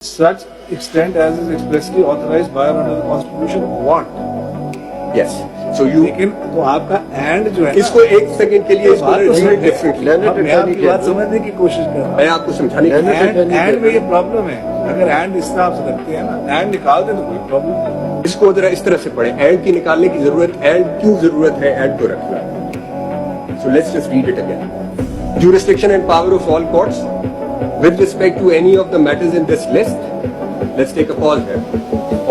such extent as is expressly authorized by or under the Constitution. What? Yes. So you लेकिन तो आपका and जो है ना, इसको एक सेकंड के लिए इसको बात तो सही है। डिफरेंटली अब मैं आपकी बात समझने की कोशिश कर रहा हूँ। मैं आपको समझाने की एंड में ये प्रॉब्लम है। अगर एंड इस तरह से रखते हैं ना, एंड निकाल दे तो कोई प्रॉब्लम नहीं। इसको जरा इस तरह से पढ़े, एंड की निकालने की जरूरत, एंड क्यों जरूरत है एंड को रखना। So let's just read it again. Jurisdiction and power of all courts with respect to any of the matters in this list. Let's take a pause here.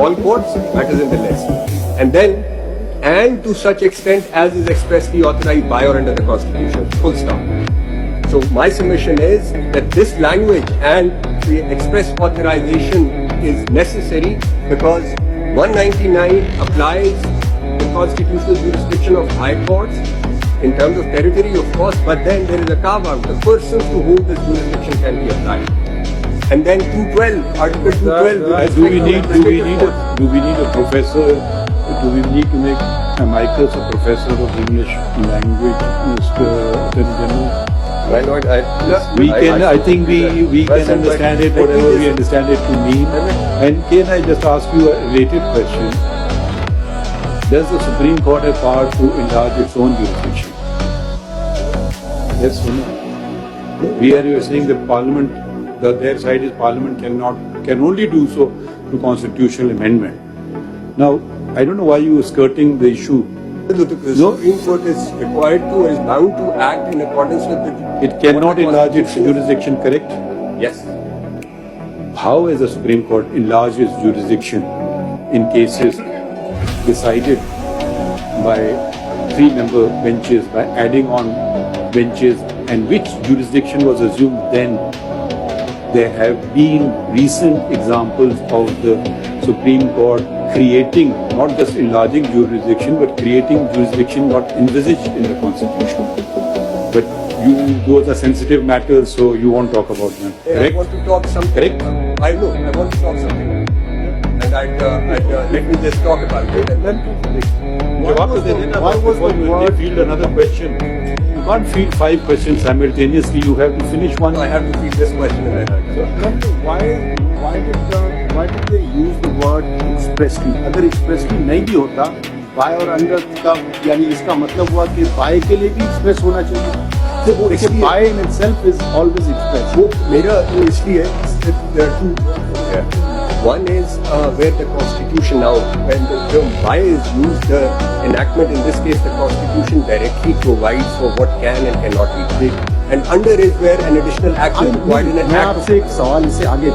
All courts, matters in the list. And then, and to such extent as is expressly authorized by or under the Constitution. Full stop. So my submission is that this language and the express authorization is necessary because 199 applies the constitutional jurisdiction of high courts in terms of territory, of course, but then there is a carve-out, the persons to whom this jurisdiction can be applied. And then 212, Article 212. Do we need a professor? Do we need to make Michael a professor of English language, Mr. Attorney General? Why not? I think we can understand it, whatever we understand it to mean. And can I just ask you a related question? Does the Supreme Court have power to enlarge its own jurisdiction? Yes or no? Here you are saying that Parliament, their side is Parliament can only do so through constitutional amendment. Now, I don't know why you are skirting the issue. The Supreme Court is required to or is bound to act in accordance with the... It cannot enlarge its jurisdiction, correct? Yes. How has the Supreme Court enlarged its jurisdiction in cases decided by 3-member benches, by adding on benches, and which jurisdiction was assumed then? There have been recent examples of the Supreme Court creating, not just enlarging jurisdiction, but creating jurisdiction not envisaged in the Constitution. But those are sensitive matters, so you won't talk about them. Correct? I want to talk something. Correct? I know. I want to talk something. And let me just talk about it. And then Why was the field another question? You can't field 5 questions simultaneously. You have to finish one. I have to feed this question and then why did they use the word expressly? अगर expressly नहीं भी होता, by और under का यानी इसका मतलब हुआ कि by के लिए भी express होना चाहिए। तो वो इसलिए by in itself is always express. वो मेरा इसलिए there are two. One is where the Constitution now, when the term by is used, the enactment in this case, the Constitution directly provides for what can and cannot be. And under is where an additional act is required in an मैं act. आपसे एक सवाल इससे आगे